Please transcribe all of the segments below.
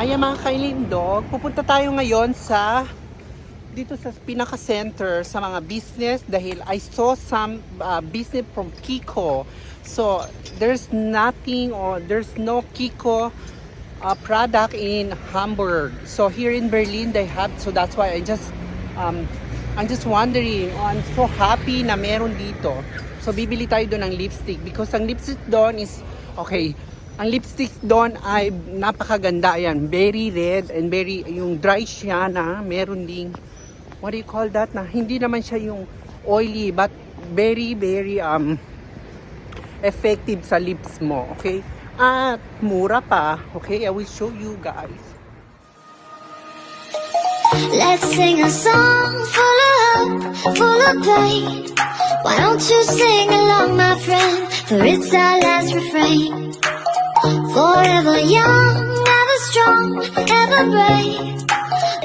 Ayan mga kailindog, pupunta tayo ngayon sa dito sa pinaka-center sa mga business dahil I saw some business from Kiko. So there's nothing or there's no Kiko product in Hamburg. So here in Berlin they have, so that's why I'm just wondering, I'm so happy na meron dito. So bibili tayo doon ng lipstick because ang lipstick doon is okay. Ang lipstick doon ay napakaganda yan. Very red and very, yung dry siya na meron ding, what do you call that? Na hindi naman siya yung oily but very, very effective sa lips mo. Okay? At mura pa. Okay? I will show you guys. Let's sing a song full of hope, full of pain. Why don't you sing along, my friend? For it's our last refrain. Forever young, ever strong, ever brave.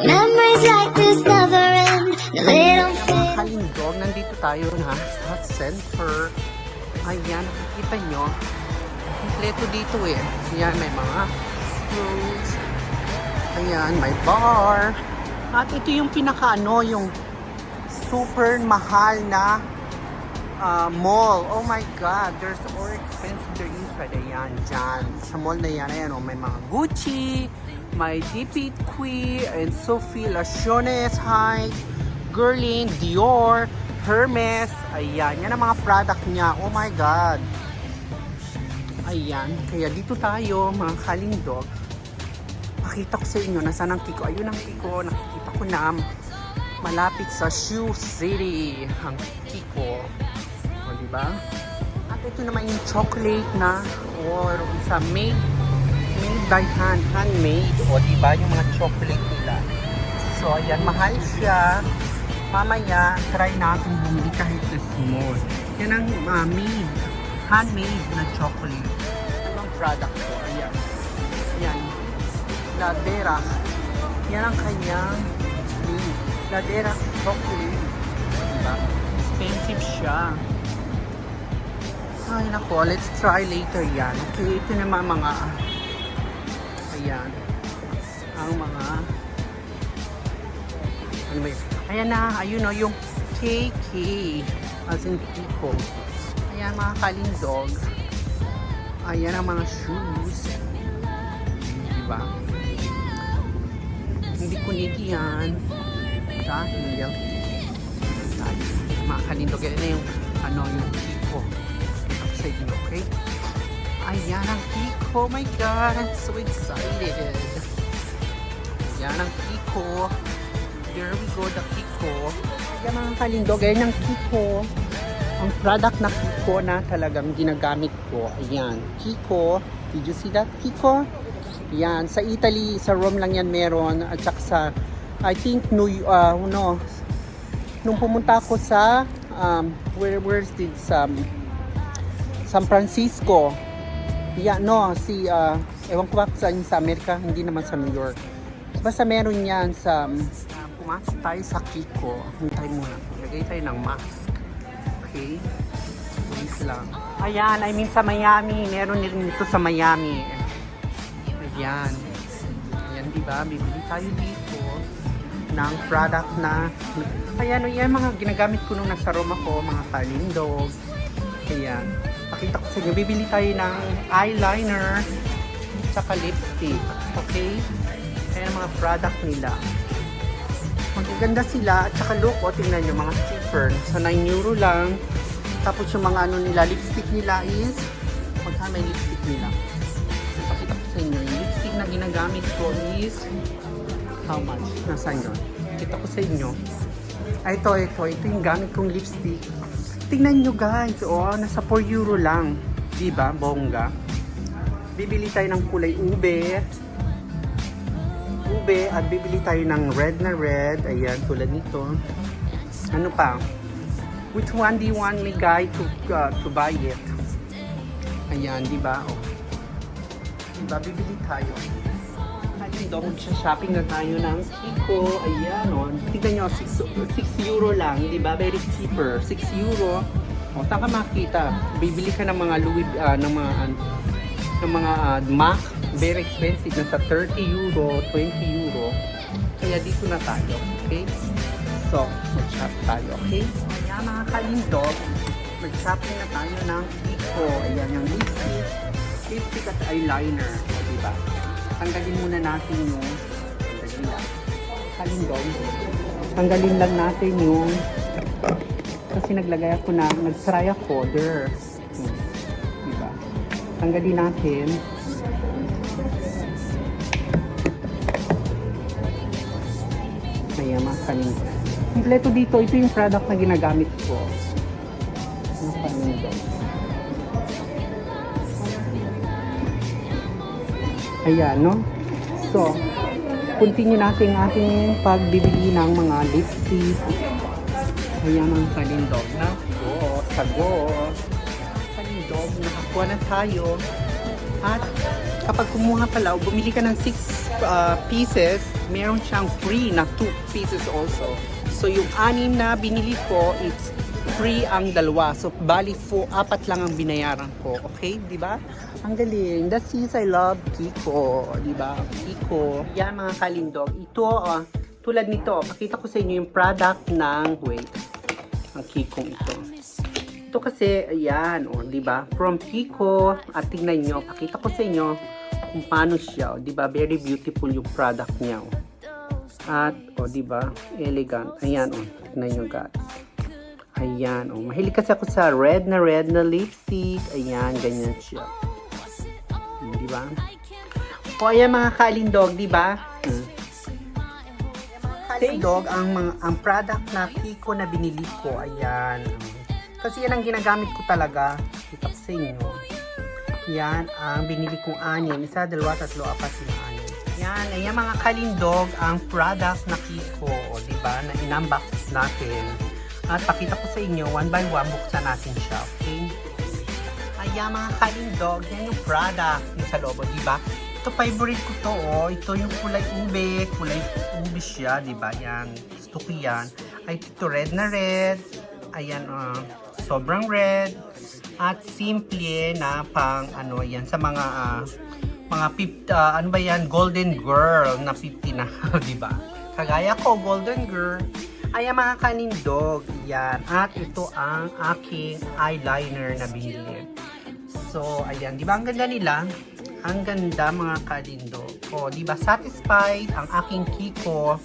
Memories like this never end. No, they don't fade. Kalindog, nandito tayo na sa center. Ayan, nakikita nyo. Kompleto dito eh. Ayan, may mga fruits. Ayan, may bar. At ito yung pinaka-ano, yung super mahal na mall. Oh my God, there's more expensive there inside. Ayan, dyan. Sa mall na yan, ayan, oh, may mga Gucci, may DP Qui, and Sophie Lachones, High, Guerlain, Dior, Hermes. Ayan, yan ang mga product niya. Oh my God. Ayan, kaya dito tayo, mga kalindog. Pakita ko sa inyo, nasaan ang Kiko? Ayun ang Kiko, nakikita ko na malapit sa Shoe City ang Kiko. O, diba? At ito naman yung chocolate na or isa made by hand, handmade. O, diba? Yung mga chocolate nila. So, ayan, mahal siya. Mamaya, try natin bumili kahit sa small. Yan ang made, handmade na chocolate. Anong product ko? Ayan. Ayan. Ladera. Yan ang kanyang Ladera chocolate. Diba? Expensive siya. Ay nako, let's try later yan. Okay, ito naman mga ayan. Ang mga anyway, ayan na, ayun o, yung KK as in Kiko. Ayan mga kalindog. Ayan ang mga shoes. Diba? Hindi kuniti yan dahil mga kalindog yan na yung ano yung Kiko sa inyo, okay? Ayan ang Kiko, oh my God, I'm so excited. Ayan ang Kiko, there we go, the Kiko. Ayan mga kalindog, ayan ang Kiko, ang product na Kiko na talagang ginagamit ko. Ayan, Kiko, did you see that Kiko? Yan, sa Italy, sa Rome lang yan meron. At saka sa, I think, nung pumunta ako sa, where's this, San Francisco. Yeah, no, ewan ko ba saan sa Amerika, hindi naman sa New York. Basta meron yan sa, pumasok tayo sa Kiko. Hintay muna, lagay tayo ng mask. Okay? Please lang. Ayan, I mean sa Miami, meron rin ito sa Miami. Ayan. Ayan, diba? Bibili tayo dito ng product na ayan, yan mga ginagamit ko nung nasa Rome ako, mga kalindog. Ayan. Pakita ko sa inyo. Bibili tayo ng eyeliner tsaka lipstick. Okay? Ayan mga product nila. Magaganda sila. At saka look, o, tingnan nyo, mga cheaper. Sa 9 euro lang. Tapos yung mga ano nila, lipstick nila is magkano yung lipstick nila? Pakita ko sa inyo. Yung lipstick na ginagamit ko is how much? Nasaan yun? Kita ko sa inyo. Ito yung gamit kong lipstick. Tingnan nyo guys, oh, nasa 4 euro lang. Diba? Bongga. Bibili tayo ng kulay ube. At bibili tayo ng red na red. Ayan, tulad nito. Ano pa? Which one do you want me guy to buy it? Ayan, diba? Oh. Diba? Bibili tayo. Dito, shopping na tayo ng Kiko. Ayan, o. Tignan nyo, 6 euro lang. Diba? Very cheaper. 6 euro. O, saan ka makita? Bibili ka ng mga Louis, ng ng mga Mac. Very expensive. Nasa 30 euro, 20 euro. Kaya dito na tayo. Okay? So, mag-shop tayo. Okay? Kaya mga kalindog, mag-shopping na tayo ng Kiko. Ayan yung lipstick at eyeliner. O, diba? Tanggalin muna natin yung kalindog. Tanggalin lang natin yung kasi naglagay ako na nag-try ako there. Diba? Tanggalin natin. Ayan mga kalindog. Kompleto dito. Ito yung product na ginagamit ko. Mga kalindog. Ayan, no? So, continue natin ating pagbibili ng mga lipstick. Ayan ang kalindog na. Sagot. Kalindog, nakakuha na tayo. At kapag kumuha pala, bumili ka ng 6 pieces, meron siyang free na 2 pieces also. So yung 6 na binili ko, it's free ang dalawa. So bali 4 lang ang binayaran ko. Okay, di ba? Ang galing. That's is I love Kiko, di ba? Kiko. Yan mga kalindog. Ito, tulad nito, pakita ko sa inyo yung product ng ang Kiko ito. Ito kasi, ayan, di ba? From Kiko, at tingnan nyo, pakita ko sa inyo kung paano siya, di ba? Very beautiful yung product niya. At, di ba? Elegant. Ayan, tingnan nyo guys. Ayan, mahilig kasi ako sa red na lipstick. Ayan, ganyan siya. Di ba? Ayan mga kalindog, di ba? Kalindog, ang product na Kiko na binili ko, ayan. Kasi yan ang ginagamit ko talaga. Kita ko sa inyo. Yan ang binili kong 6. 1, 2, 3, 4, 5, 6, 6. Yan, ayan mga kalindog, ang product na Kiko, di ba? Na inunbox natin. At pakita ko sa inyo, 1 by 1, buksan natin siya, okay? Ayan mga kalindog, yan yung product yung sa loob, di ba? Ito favorite ko to, ito yung kulay ube siya, di ba? Yan, gusto ko yan. Ay, ito red na red. Ayan, sobrang red. At simple na pang yan sa mga 50, ano ba yan? Golden girl na 50 na, di ba? Kagaya ko, golden girl. Ayan mga kalindog, yan. At ito ang aking eyeliner na binili. So, ayan, di ba ang ganda nila? Ang ganda mga kalindog. O, di ba satisfied ang aking Kiko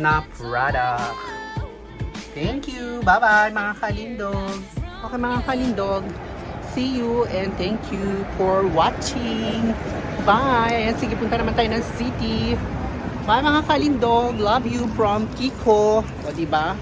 na product. Thank you. Bye-bye mga kalindog. Okay mga kalindog. See you and thank you for watching. Bye. Ayan, sige, punta naman tayo ng city. Bye mga kalindog. Love you from Kiko. O, di ba?